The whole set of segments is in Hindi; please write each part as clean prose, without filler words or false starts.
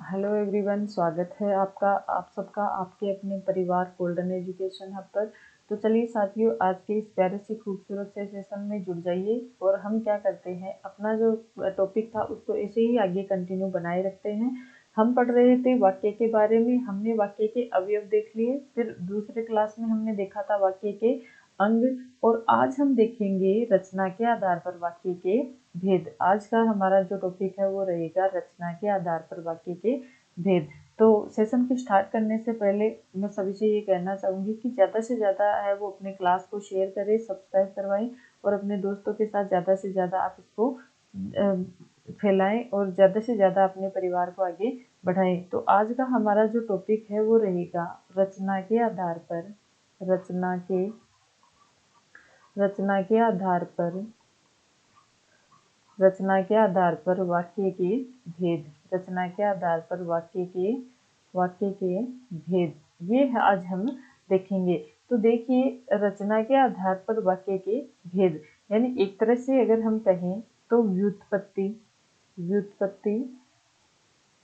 हेलो एवरीवन, स्वागत है आप सबका आपके अपने परिवार गोल्डन एजुकेशन हब पर। तो चलिए साथियों, आज के इस प्यारे से खूबसूरत से सेशन में जुड़ जाइए और हम क्या करते हैं, अपना जो टॉपिक था उसको ऐसे ही आगे कंटिन्यू बनाए रखते हैं। हम पढ़ रहे थे वाक्य के बारे में, हमने वाक्य के अवयव देख लिए, फिर दूसरे क्लास में हमने देखा था वाक्य के अंग, और आज हम देखेंगे रचना के आधार पर वाक्य के भेद। आज का हमारा जो टॉपिक है वो रहेगा रचना के आधार पर वाक्य के भेद। तो सेशन को स्टार्ट करने से पहले मैं सभी से ये कहना चाहूँगी कि ज़्यादा से ज़्यादा है वो अपने क्लास को शेयर करें, सब्सक्राइब करवाएं और अपने दोस्तों के साथ ज़्यादा से ज़्यादा आप इसको फैलाएं और ज़्यादा से ज़्यादा अपने परिवार को आगे बढ़ाएं। तो आज का हमारा जो टॉपिक है वो रहेगा रचना के आधार पर, रचना के आधार पर, रचना के आधार पर वाक्य के भेद। रचना के आधार पर वाक्य के भेद, ये है आज हम देखेंगे। तो देखिए, रचना के आधार पर वाक्य के भेद यानी एक तरह से अगर हम कहें तो व्युत्पत्ति,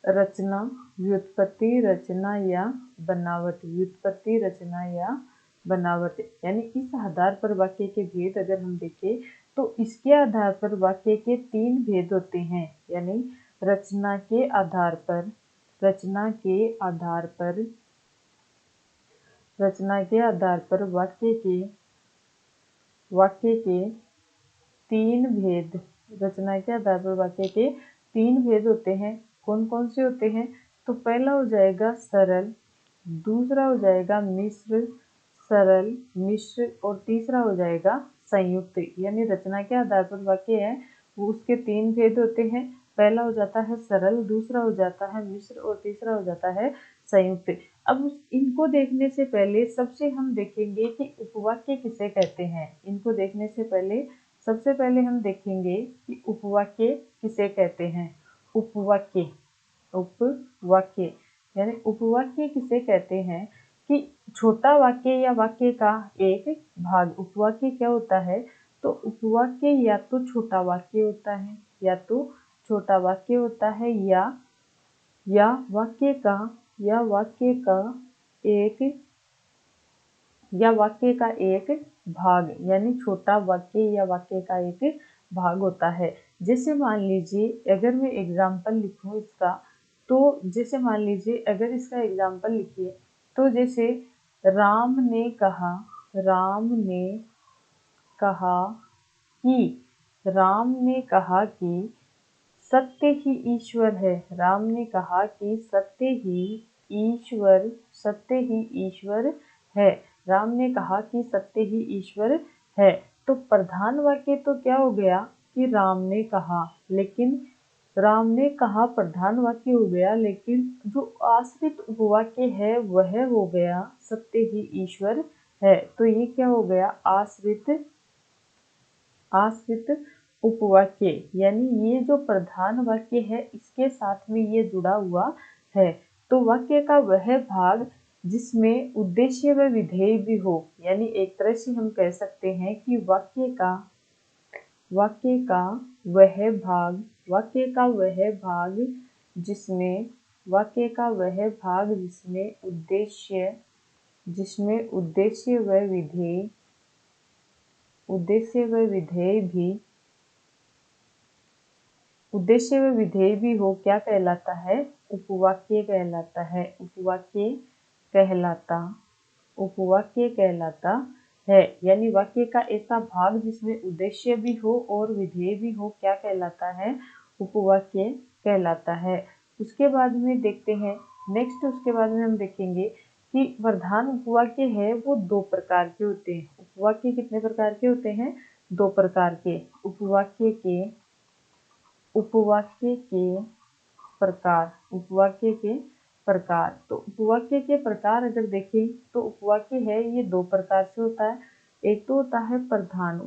रचना, व्युत्पत्ति, रचना या बनावट, व्युत्पत्ति, रचना या बनावट, यानी इस आधार पर वाक्य के भेद अगर हम देखें तो इसके आधार पर वाक्य के 3 भेद होते हैं। यानी रचना के आधार पर, रचना के आधार पर, रचना के आधार पर वाक्य के 3 भेद, रचना के आधार पर वाक्य के 3 भेद होते हैं। कौन कौन से होते हैं? तो पहला हो जाएगा सरल, दूसरा हो जाएगा मिश्र, सरल, मिश्र, और तीसरा हो जाएगा संयुक्त। यानी रचना के आधार पर वाक्य है वो उसके 3 भेद होते हैं। पहला हो जाता है सरल, दूसरा हो जाता है मिश्र और तीसरा हो जाता है संयुक्त। अब इनको देखने से पहले सबसे हम देखेंगे कि उपवाक्य किसे कहते हैं। इनको देखने से पहले सबसे पहले हम देखेंगे कि उपवाक्य किसे कहते हैं। उपवाक्य, उपवाक्य यानी उपवाक्य किसे कहते हैं कि छोटा वाक्य या वाक्य का एक भाग। उपवाक्य क्या होता है? तो उपवाक्य या तो छोटा वाक्य होता है, या तो छोटा वाक्य होता है, या वाक्य का एक भाग, यानी छोटा वाक्य या वाक्य का एक भाग होता है। जैसे मान लीजिए अगर मैं एग्जाम्पल लिखूं इसका, तो जैसे मान लीजिए अगर इसका एग्जाम्पल लिखिए तो जैसे राम ने कहा, राम ने कहा कि, राम ने कहा कि सत्य ही ईश्वर है। राम ने कहा कि सत्य ही ईश्वर है। राम ने कहा कि सत्य ही ईश्वर है। तो प्रधान वाक्य तो क्या हो गया कि राम ने कहा, लेकिन राम ने कहा प्रधान वाक्य हो गया, लेकिन जो आश्रित उपवाक्य है वह हो गया सत्य ही ईश्वर है। तो ये क्या हो गया? आश्रित उपवाक्य, यानी ये जो प्रधान वाक्य है इसके साथ में ये जुड़ा हुआ है। तो वाक्य का वह भाग जिसमें उद्देश्य व विधेय भी हो, यानी एक तरह से हम कह सकते हैं कि वाक्य का वह भाग जिसमें उद्देश्य व विधेय भी हो, क्या कहलाता है? उपवाक्य कहलाता है। उपवाक्य कहलाता है। यानी वाक्य का ऐसा भाग जिसमें उद्देश्य भी हो और विधेय भी हो, क्या कहलाता है? उपवाक्य कहलाता है। उसके बाद में देखते हैं नेक्स्ट, उसके बाद में हम देखेंगे कि प्रधान उपवाक्य है वो 2 प्रकार के होते हैं। उपवाक्य कितने प्रकार के होते हैं? 2 प्रकार के। उपवाक्य के प्रकार। तो उपवाक्य के प्रकार अगर देखें तो उपवाक्य है ये 2 प्रकार से होता है। एक तो होता है प्रधान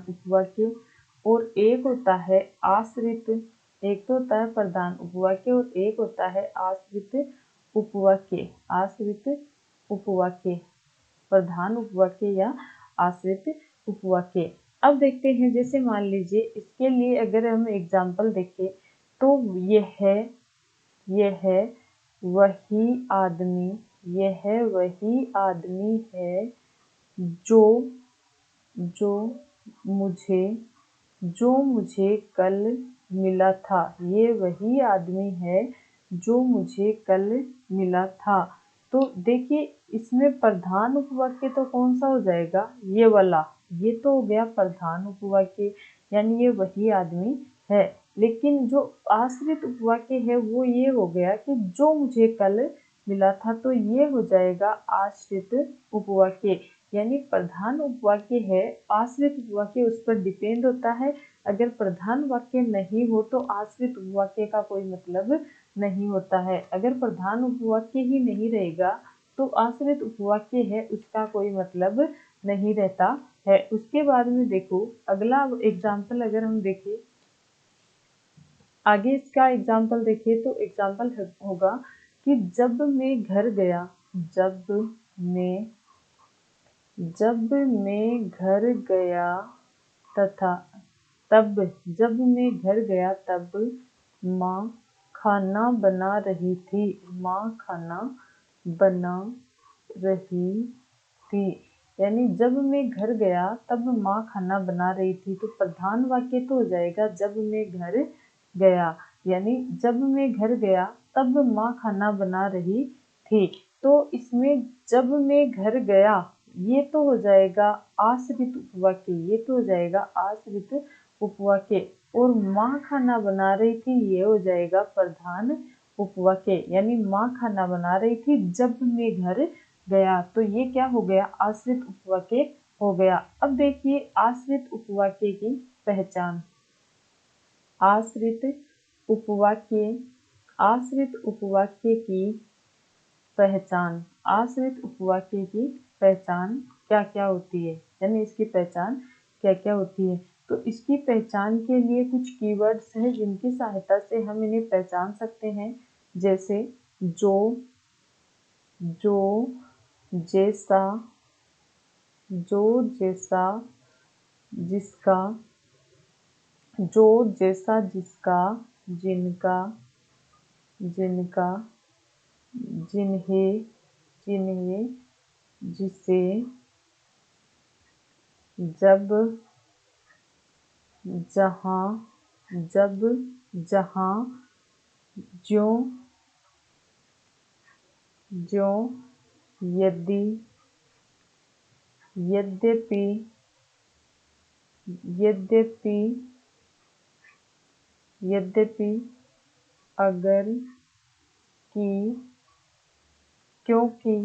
उपवाक्य, और एक होता है आश्रित। एक तो होता है प्रधान उपवाक्य और एक होता है आश्रित उपवाक्य, प्रधान उपवाक्य या आश्रित उपवाक्य। अब देखते हैं, जैसे मान लीजिए इसके लिए अगर हम एग्जाम्पल देखें तो यह वही आदमी, यह वही आदमी है जो जो मुझे जो मुझे कल मिला था। ये वही आदमी है जो मुझे कल मिला था। तो देखिए इसमें प्रधान उपवाक्य तो कौन सा हो जाएगा, ये वाला, ये तो हो गया प्रधान उपवाक्य, यानी ये वही आदमी है। लेकिन जो आश्रित उपवाक्य है वो ये हो गया कि जो मुझे कल मिला था, तो ये हो जाएगा आश्रित उपवाक्य। यानी प्रधान उपवाक्य है, आश्रित उपवाक्य उस पर डिपेंड होता है। अगर प्रधान वाक्य नहीं हो तो आश्रित उपवाक्य का कोई मतलब नहीं होता है। अगर प्रधान उपवाक्य ही नहीं रहेगा तो आश्रित उपवाक्य है उसका कोई मतलब नहीं रहता है। उसके बाद में देखो अगला एग्जाम्पल, अगर हम देखें आगे इसका एग्जाम्पल देखें तो एग्जाम्पल होगा कि जब मैं घर गया, जब मैं घर गया तथा तब, जब मैं घर गया तब माँ खाना बना रही थी, माँ खाना बना रही थी। यानी जब मैं घर गया तब माँ खाना बना रही थी, तो प्रधान वाक्य तो हो जाएगा जब मैं घर गया, यानी जब मैं घर गया तब माँ खाना बना रही थी। तो इसमें जब मैं घर गया ये तो हो जाएगा आश्रित उपवाक्य, ये तो हो जाएगा आश्रित उपवाक्य, और माँ खाना बना रही थी ये हो जाएगा प्रधान उपवाक्य। यानी माँ खाना बना रही थी जब मैं घर गया, तो ये क्या हो गया, आश्रित उपवाक्य हो गया। अब देखिए आश्रित उपवाक्य की पहचान। आश्रित उपवाक्य, आश्रित उपवाक्य की पहचान, आश्रित उपवाक्य की पहचान क्या क्या होती है, यानी इसकी पहचान क्या क्या होती है। तो इसकी पहचान के लिए कुछ कीवर्ड्स हैं जिनकी सहायता से हम इन्हें पहचान सकते हैं, जैसे जो, जैसा, जो जैसा, जिसका, जो जैसा जिसका, जिनका, जिनका, जिन्हें, जिसे, जब, जहाँ, जहाँ, ज्यों, यदि, यद्यपि, अगर, कि, क्योंकि,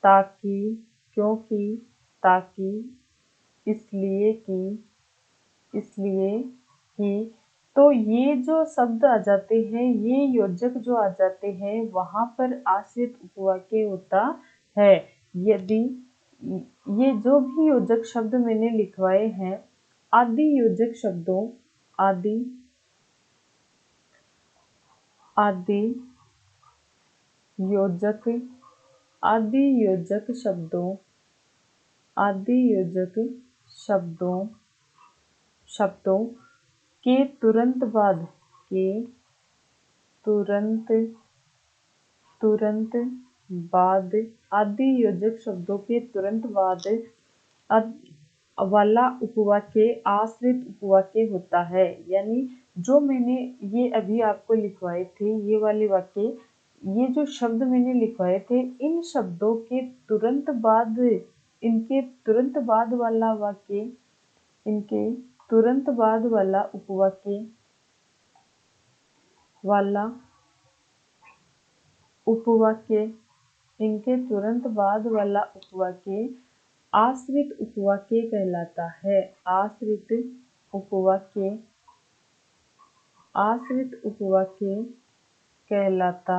ताकि, इसलिए कि। तो ये जो शब्द आ जाते हैं, ये योजक जो आ जाते हैं, वहां पर आश्रित उपवाक्य होता है। यदि ये जो भी योजक शब्द मैंने लिखवाए हैं, आदि योजक शब्दों, आदि योजक, आदि योजक शब्दों, शब्दों के तुरंत बाद, आदि योजक शब्दों के तुरंत बाद वाला उपवाक्य आश्रित उपवाक्य होता है। यानी जो मैंने ये अभी आपको लिखवाए थे, ये वाले वाक्य, ये जो शब्द मैंने लिखवाए थे, इन शब्दों के तुरंत बाद, इनके तुरंत बाद वाला वाक्य, इनके तुरंत बाद वाला उपवाक्य, इनके तुरंत बाद वाला उपवाक्य आश्रित उपवाक्य कहलाता है। आश्रित उपवाक्य कहलाता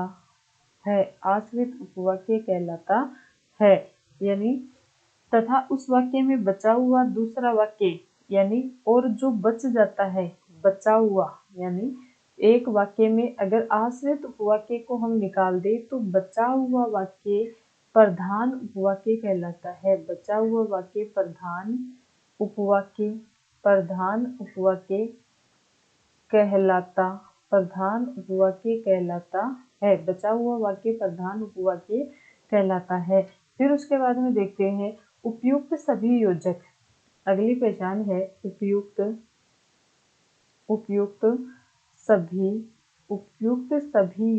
है, आश्रित उपवाक्य कहलाता है। यानी तथा उस वाक्य में बचा हुआ दूसरा वाक्य, यानी और जो बच जाता है, बचा हुआ, यानी एक वाक्य में अगर आश्रित उपवाक्य को हम निकाल दें तो बचा हुआ वाक्य प्रधान उपवाक्य कहलाता है। बचा हुआ वाक्य प्रधान उपवाक्य कहलाता, प्रधान उपवाक्य कहलाता है। बचा हुआ वाक्य प्रधान उपवाक्य कहलाता है। फिर उसके बाद में देखते हैं उपयुक्त सभी योजक। अगली पहचान है उपयुक्त सभी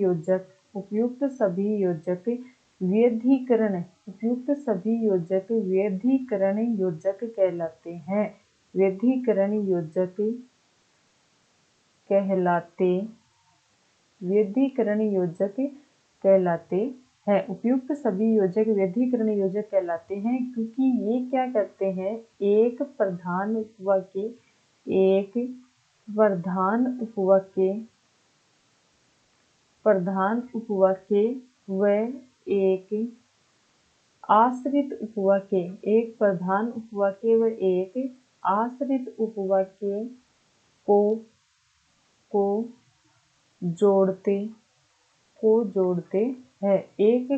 योजक। उपयुक्त सभी योजक व्यधिकरण, उपयुक्त सभी योजक व्यधिकरण योजक कहलाते हैं। व्यधिकरण योजक कहलाते, व्यधिकरण योजक कहलाते हैं। उपयुक्त सभी योजक व्यधिकरण योजक कहलाते हैं क्योंकि ये क्या करते हैं, एक प्रधान उपवाक्य व एक आश्रित उपवाक्य, एक प्रधान उपवाक्य व एक आश्रित उपवाक्य को जोड़ते हैं। एक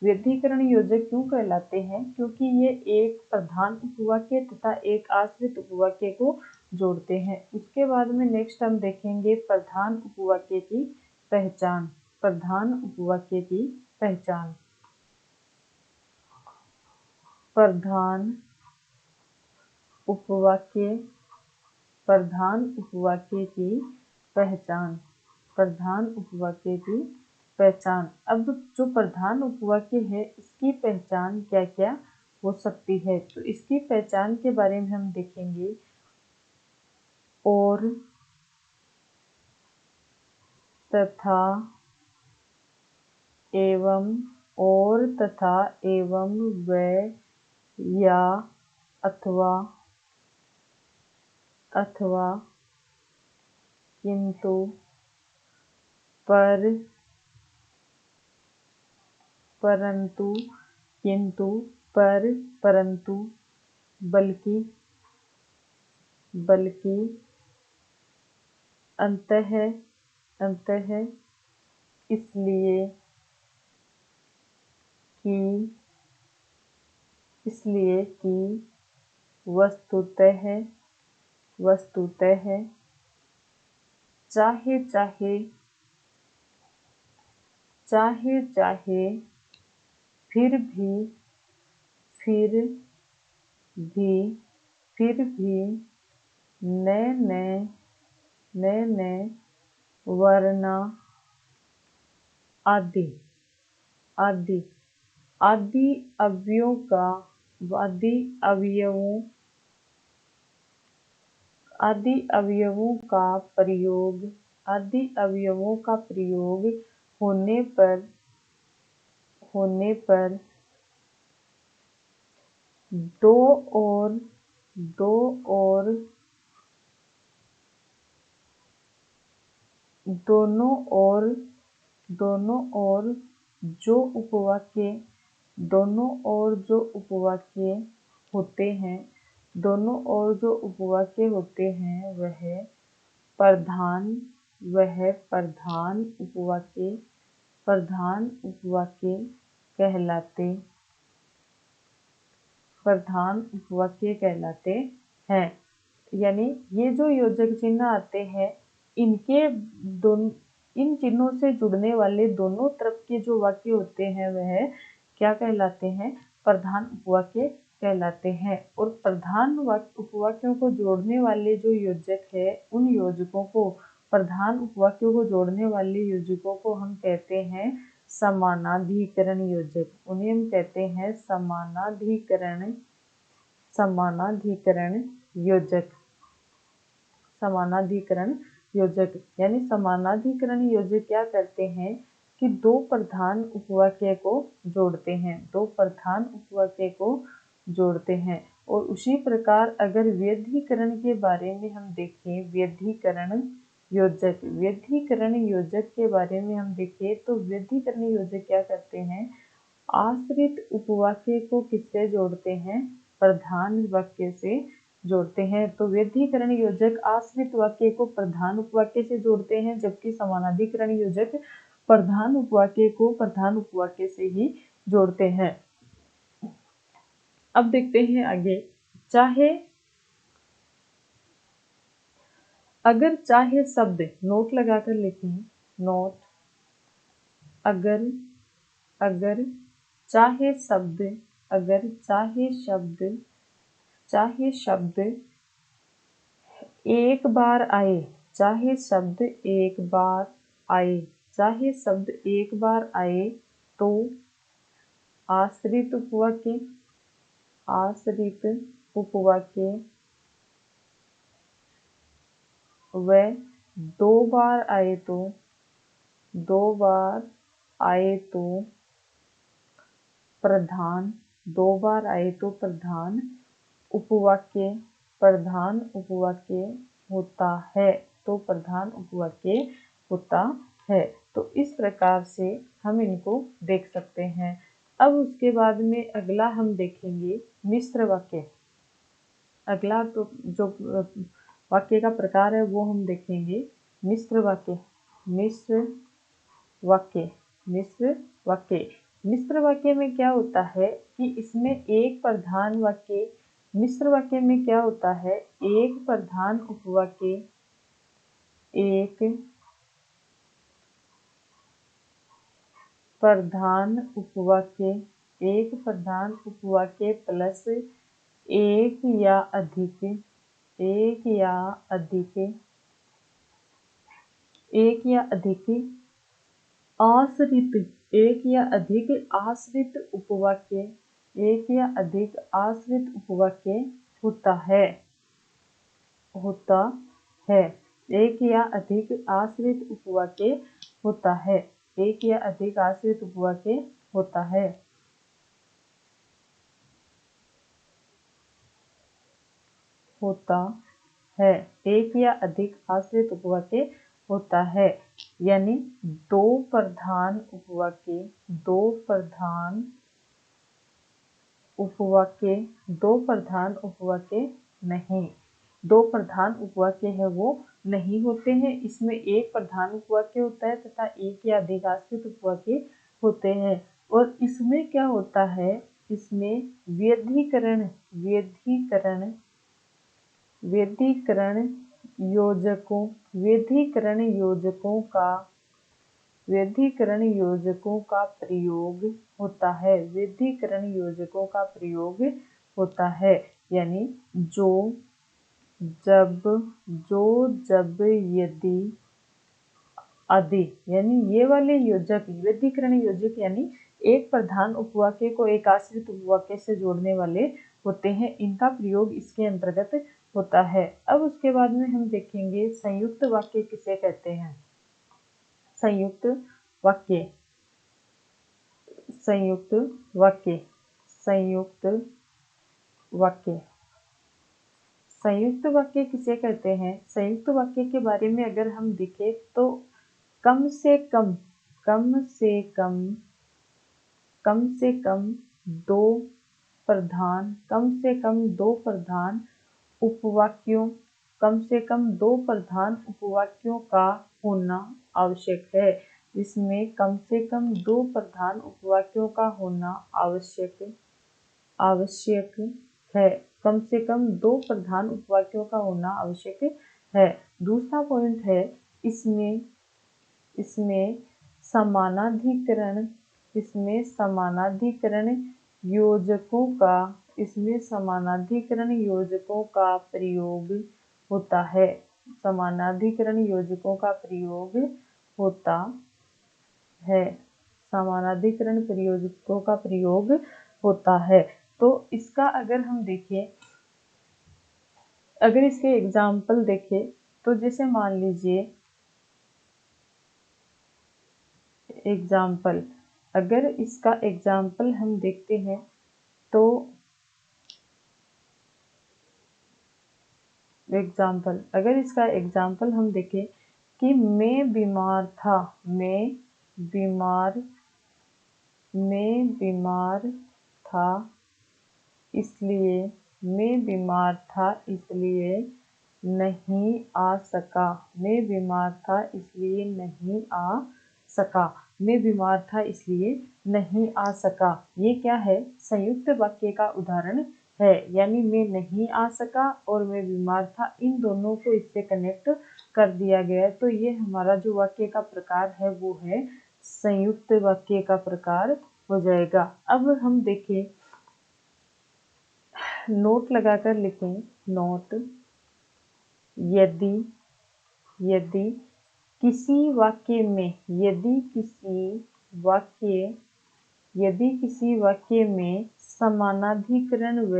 व्यधिकरण योजक क्यों कहलाते हैं, क्योंकि ये एक प्रधान उपवाक्य तथा एक आश्रित उपवाक्य को जोड़ते हैं। उसके बाद में नेक्स्ट हम देखेंगे प्रधान उपवाक्य की पहचान। प्रधान उपवाक्य की पहचान। प्रधान उपवाक्य की पहचान। प्रधान उपवाक्य की पहचान। अब जो प्रधान उपवाक्य है इसकी पहचान क्या क्या हो सकती है, तो इसकी पहचान के बारे में हम देखेंगे। और तथा एवं, और तथा एवं व या अथवा किंतु पर परंतु किंतु पर परंतु बल्कि अंतः इसलिए कि वस्तुतः चाहे फिर भी नए वर्ण आदि अवयवों का प्रयोग होने पर दोनों ओर जो उपवाक्य होते हैं वह प्रधान उपवाक्य कहलाते हैं। यानी ये जो योजक चिन्ह आते हैं इन चिन्हों से जुड़ने वाले दोनों तरफ के जो वाक्य होते हैं वह क्या कहलाते हैं, प्रधान उपवाक्य कहलाते हैं। और प्रधान उपवाक्यों को जोड़ने वाले जो योजक है उन योजकों को, प्रधान उपवाक्यों को जोड़ने वाले योजकों को हम कहते हैं समानाधिकरण योजक। उन्हें हम कहते हैं समानाधिकरण योजक। समानाधिकरण योजक यानी समानाधिकरण योजक क्या करते हैं कि दो प्रधान उपवाक्य को जोड़ते हैं। और उसी प्रकार अगर व्यधिकरण के बारे में हम देखें, व्यधिकरण योजक के बारे में हम देखें तो व्यधिकरण योजक क्या करते हैं, आश्रित उपवाक्य को किससे जोड़ते हैं, प्रधान वाक्य से जोड़ते हैं। तो व्यधिकरण योजक आश्रित वाक्य को प्रधान उपवाक्य से जोड़ते हैं, जबकि समानाधिकरण योजक प्रधान उपवाक्य को प्रधान उपवाक्य से ही जोड़ते हैं। अब देखते हैं आगे, चाहे अगर चाहे शब्द, नोट लगाकर लिखें, नोट, अगर, अगर चाहे शब्द, अगर चाहे शब्द, चाहे शब्द एक बार आए, चाहे शब्द एक बार आए, चाहे शब्द एक बार आए तो आश्रित उपवाक्य, आश्रित उपवाक्य व दो बार आए तो, दो बार आए तो प्रधान, दो बार आए तो प्रधान उपवाक्य, प्रधान उपवाक्य होता है, तो प्रधान उपवाक्य होता है। तो इस प्रकार से हम इनको देख सकते हैं। अब उसके बाद में अगला हम देखेंगे मिश्र वाक्य। अगला तो जो वाक्य का प्रकार है वो हम देखेंगे मिश्र वाक्य, मिश्र वाक्य, मिश्र वाक्य। मिश्र वाक्य में क्या होता है कि इसमें एक प्रधान वाक्य, मिश्र वाक्य में क्या होता है, एक प्रधान उपवाक्य, एक प्रधान उपवाक्य, एक प्रधान उपवाक्य प्लस एक या अधिक, एक या अधिक, एक या अधिक आश्रित, एक या अधिक आश्रित उपवाक्य, एक या अधिक आश्रित उपवाक्य होता है, होता है। एक या अधिक आश्रित उपवाक्य होता है, एक या अधिक आश्रित उपवाक्य होता है, होता है। एक या अधिक आश्रित उपवाक्य होता है, यानी दो प्रधान उपवाक्य, दो प्रधान उपवाक्य, दो प्रधान उपवाक्य नहीं, दो प्रधान उपवाक्य है वो नहीं होते हैं। इसमें एक प्रधान उपवाक्य होता है तथा एक या अधिक आश्रित उपवाक्य होते हैं। और इसमें क्या होता है, इसमें व्यधिकरण, व्यधिकरण, व्यधिकरण योजकों, व्यधिकरण योजकों का, व्यधिकरण योजकों का प्रयोग होता है, व्यधिकरण योजकों का प्रयोग होता है। यानी जो, जब, जो, जब, यदि, आदि, यानी ये वाले योजक, व्यधिकरण योजक यानी एक प्रधान उपवाक्य को एक आश्रित उपवाक्य से जोड़ने वाले होते हैं, इनका प्रयोग इसके अंतर्गत होता है। अब उसके बाद में हम देखेंगे संयुक्त वाक्य किसे कहते हैं। संयुक्त वाक्य, संयुक्त वाक्य, संयुक्त वाक्य, संयुक्त वाक्य किसे कहते हैं। संयुक्त वाक्य के बारे में अगर हम देखें तो कम से कम, कम से कम, कम से कम दो प्रधान, कम से कम दो प्रधान उपवाक्यों, कम से कम दो प्रधान उपवाक्यों का होना आवश्यक है। इसमें कम से कम दो प्रधान उपवाक्यों का होना आवश्यक, आवश्यक है। कम से कम दो प्रधान उपवाक्यों का होना आवश्यक है। दूसरा पॉइंट है इसमें, इसमें समानाधिकरण, इसमें समानाधिकरण योजकों का, इसमें समानाधिकरण योजकों का प्रयोग होता है, समानाधिकरण योजकों का प्रयोग होता है, समानाधिकरण प्रयोजकों का प्रयोग होता है। तो इसका अगर हम देखें, अगर इसके एग्जाम्पल देखें तो जैसे मान लीजिए एग्जाम्पल, अगर इसका एग्जाम्पल हम देखते हैं तो एग्जाम्पल, अगर इसका एग्जाम्पल हम देखें कि मैं बीमार था, मैं बीमार, मैं बीमार था इसलिए, मैं बीमार था इसलिए नहीं आ सका, मैं बीमार था इसलिए नहीं आ सका, मैं बीमार था इसलिए नहीं आ सका। ये क्या है, संयुक्त वाक्य का उदाहरण है। यानी मैं नहीं आ सका और मैं बीमार था, इन दोनों को इससे कनेक्ट कर दिया गया है, तो ये हमारा जो वाक्य का प्रकार है वो है संयुक्त वाक्य का प्रकार हो जाएगा। अब हम देखें, नोट लगाकर लिखें, नोट, यदि किसी वाक्य में, यदि किसी वाक्य में समानाधिकरण व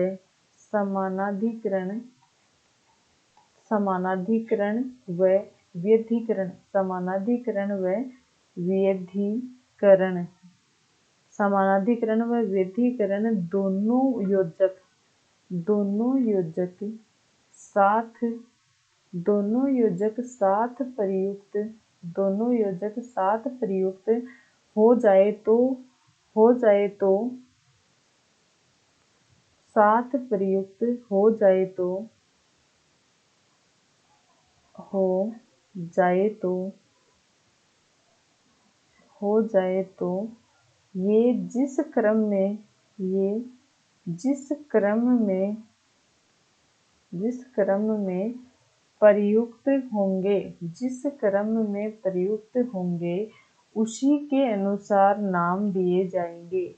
व्यधिकरण दोनों योजक साथ प्रयुक्त हो जाए तो ये जिस क्रम में प्रयुक्त होंगे उसी के अनुसार नाम दिए जाएंगे।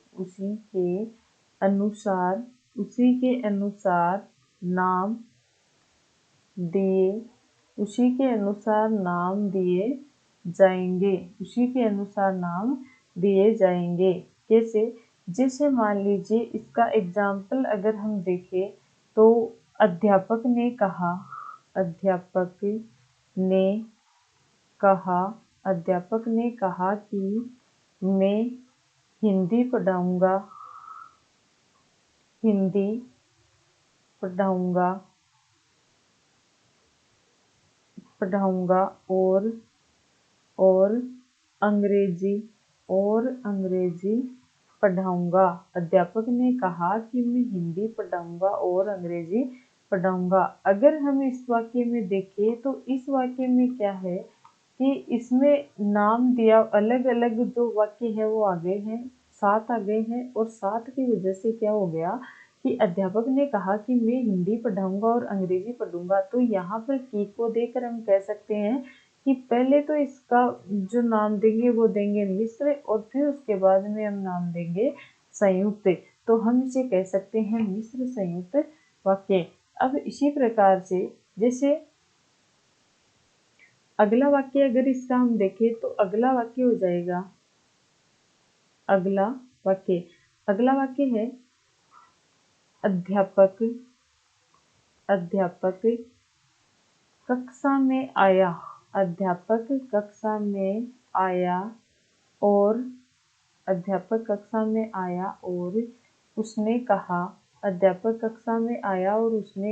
कैसे? जैसे मान लीजिए, इसका एग्जाम्पल अगर हम देखें तो अध्यापक ने कहा कि मैं हिंदी पढ़ाऊंगा और अंग्रेजी पढ़ाऊंगा। अध्यापक ने कहा कि मैं हिंदी पढ़ाऊंगा और अंग्रेजी पढ़ाऊंगा। अगर हम इस वाक्य में देखें तो इस वाक्य में क्या है कि इसमें नाम दिया, अलग अलग जो वाक्य है वो आ गए हैं, साथ आ गए हैं, और साथ की वजह से क्या हो गया कि अध्यापक ने कहा कि मैं हिंदी पढ़ाऊंगा और अंग्रेजी पढ़ूंगा। तो यहाँ पर की को देकर हम कह सकते हैं कि पहले तो इसका जो नाम देंगे वो देंगे मिश्र, और फिर उसके बाद में हम नाम देंगे संयुक्त। तो हम इसे कह सकते हैं मिश्र संयुक्त वाक्य। अब इसी प्रकार से जैसे अगला वाक्य अगर इसका हम देखें तो अगला वाक्य हो जाएगा, अगला वाक्य है अध्यापक कक्षा में आया। और उसने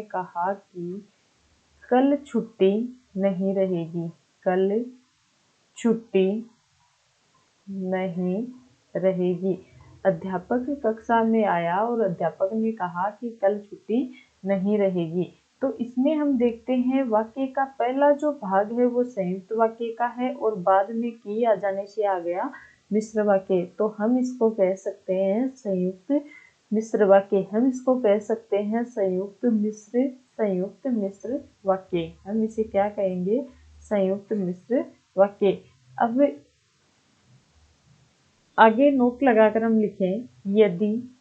कहा कि कल छुट्टी नहीं रहेगी। अध्यापक कक्षा में आया और अध्यापक ने कहा कि कल छुट्टी नहीं रहेगी। तो इसमें हम देखते हैं वाक्य का पहला जो भाग है वो संयुक्त वाक्य का है, और बाद में की आ जाने से आ गया मिश्र वाक्य। तो हम इसको कह सकते हैं संयुक्त मिश्र वाक्य। हम इसको कह सकते हैं संयुक्त मिश्र वाक्य। हम इसे क्या कहेंगे? संयुक्त मिश्र वाक्य। अब आगे नोट लगाकर हम लिखें, यदि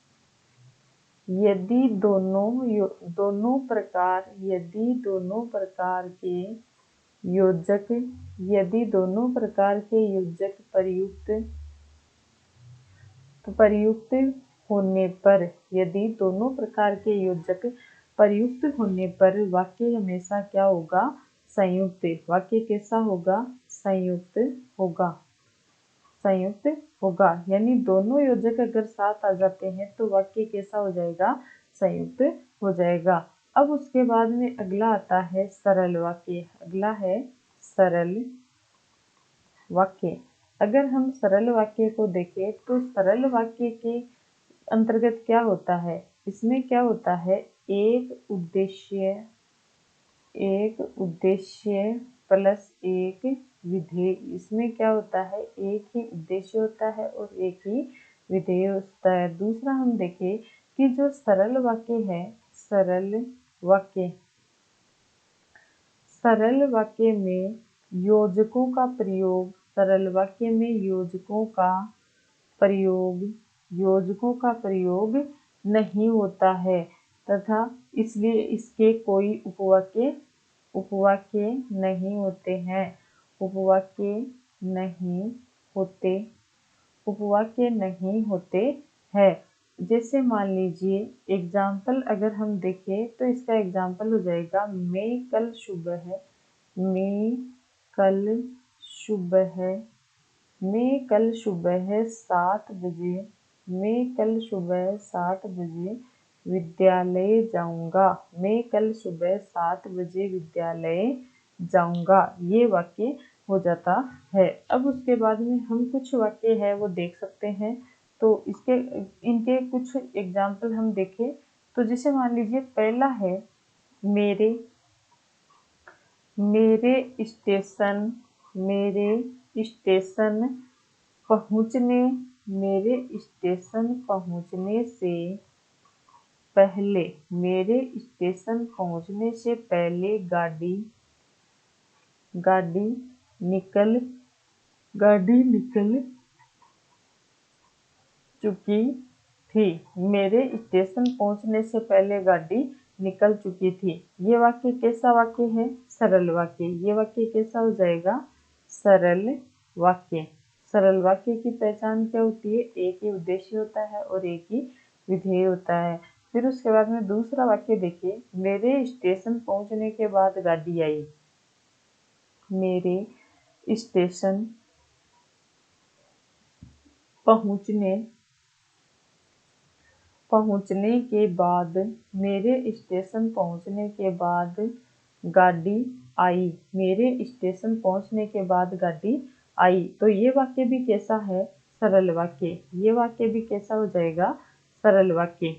दोनों प्रकार के योजक प्रयुक्त होने पर वाक्य हमेशा क्या होगा? संयुक्त। वाक्य कैसा होगा? संयुक्त होगा। यानी दोनों योजक अगर साथ आ जाते हैं तो वाक्य कैसा हो जाएगा? संयुक्त हो जाएगा। अब उसके बाद में अगला आता है सरल वाक्य। अगला है सरल वाक्य। अगर हम सरल वाक्य को देखें तो सरल वाक्य के अंतर्गत क्या होता है? इसमें क्या होता है? एक उद्देश्य प्लस एक विधेय। इसमें क्या होता है? एक ही उद्देश्य होता है और एक ही विधेय होता है। दूसरा हम देखें कि जो सरल वाक्य है, सरल सरल वाक्य में योजकों का प्रयोग, सरल वाक्य में योजकों का प्रयोग नहीं होता है तथा इसलिए इसके कोई उपवाक्य नहीं होते हैं। उपवाक्य नहीं होते हैं। जैसे मान लीजिए एग्जाम्पल अगर हम देखें तो इसका एग्जाम्पल हो जाएगा मैं कल सुबह 7 बजे विद्यालय जाऊंगा। मैं कल सुबह 7 बजे विद्यालय जाऊंगा। ये वाक्य हो जाता है। अब उसके बाद में हम कुछ वाक्य है वो देख सकते हैं। तो इनके कुछ एग्जाम्पल हम देखें तो जैसे मान लीजिए पहला है मेरे स्टेशन पहुंचने से पहले गाड़ी निकल चुकी थी। मेरे स्टेशन पहुंचने से पहले गाड़ी निकल चुकी थी। ये वाक्य कैसा वाक्य है? सरल वाक्य। ये वाक्य कैसा हो जाएगा? सरल वाक्य। सरल वाक्य की पहचान क्या होती है? एक ही उद्देश्य होता है और एक ही विधेय होता है। फिर उसके बाद में दूसरा वाक्य देखिए, मेरे स्टेशन पहुंचने के बाद गाड़ी आई। मेरे स्टेशन पहुंचने के बाद गाड़ी आई। मेरे स्टेशन पहुंचने के बाद गाड़ी आई। तो ये वाक्य भी कैसा है? सरल वाक्य। ये वाक्य भी कैसा हो जाएगा? सरल वाक्य।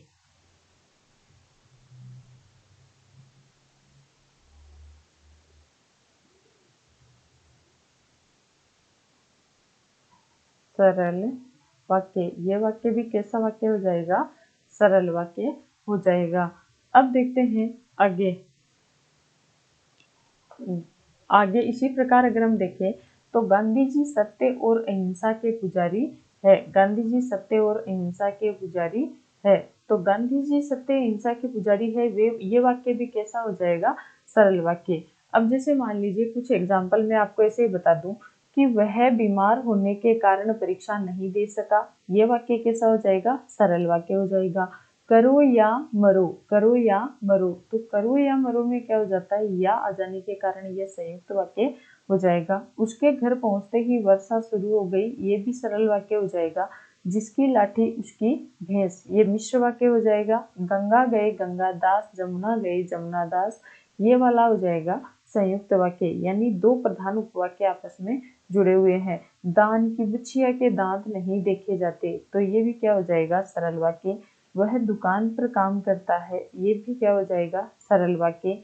सरल वाक्य। ये वाक्य भी कैसा वाक्य हो जाएगा? सरल वाक्य हो जाएगा। अब देखते हैं आगे इसी प्रकार अगर हम देखें तो गांधी जी सत्य और अहिंसा के पुजारी है। गांधी जी सत्य और अहिंसा के पुजारी है। तो गांधी जी सत्य अहिंसा के पुजारी है, ये वाक्य भी कैसा हो जाएगा? सरल वाक्य। अब जैसे मान लीजिए कुछ एग्जाम्पल मैं आपको ऐसे ही बता दूं कि वह बीमार होने के कारण परीक्षा नहीं दे सका। ये वाक्य कैसा हो जाएगा? सरल वाक्य हो जाएगा। करो या मरो। तो करो या मरो में क्या हो जाता है? या आ जाने के कारण यह संयुक्त वाक्य हो जाएगा। उसके घर पहुंचते ही वर्षा शुरू हो गई। ये भी सरल वाक्य हो जाएगा। जिसकी लाठी उसकी भैंस, ये मिश्र वाक्य हो जाएगा। गंगा गए गंगादास, जमुना गए जमुनादास, ये वाला हो जाएगा संयुक्त वाक्य। यानी दो प्रधान उपवाक्य आपस में जुड़े हुए हैं। दान की बिछिया के दांत नहीं देखे जाते, तो ये भी क्या हो जाएगा? सरल वाक्य। वह दुकान पर काम करता है, ये भी क्या हो जाएगा? सरल वाक्य।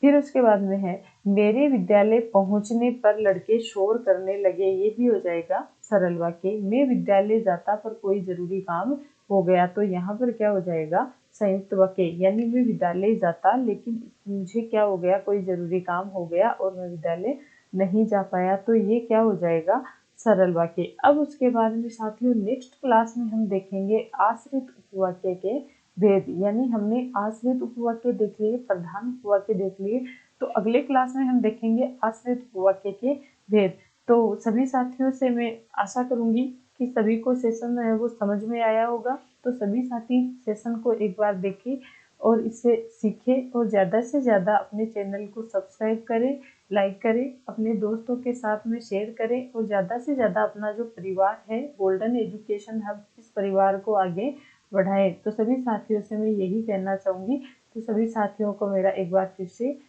फिर उसके बाद में है मेरे विद्यालय पहुंचने पर लड़के शोर करने लगे, ये भी हो जाएगा सरल वाक्य। मैं विद्यालय जाता पर कोई जरूरी काम हो गया, तो यहाँ पर क्या हो जाएगा? संयुक्त वाक्य। यानी मैं विद्यालय जाता लेकिन मुझे क्या हो गया? कोई जरूरी काम हो गया और मैं विद्यालय नहीं जा पाया, तो ये क्या हो जाएगा? सरल वाक्य। अब उसके बाद में साथियों नेक्स्ट क्लास में हम देखेंगे आश्रित उपवाक्य के भेद। यानी हमने आश्रित उपवाक्य देख लिए, प्रधान उपवाक्य देख लिए, तो अगले क्लास में हम देखेंगे आश्रित उपवाक्य के भेद। तो सभी साथियों से मैं आशा करूंगी कि सभी को सेशन है वो समझ में आया होगा। तो सभी साथी सेशन को एक बार देखें और इससे सीखें और ज़्यादा से ज़्यादा अपने चैनल को सब्सक्राइब करें, लाइक करें, अपने दोस्तों के साथ में शेयर करें और ज़्यादा से ज़्यादा अपना जो परिवार है गोल्डन एजुकेशन हब, इस परिवार को आगे बढ़ाएं। तो सभी साथियों से मैं यही कहना चाहूँगी। तो सभी साथियों को मेरा एक बार फिर से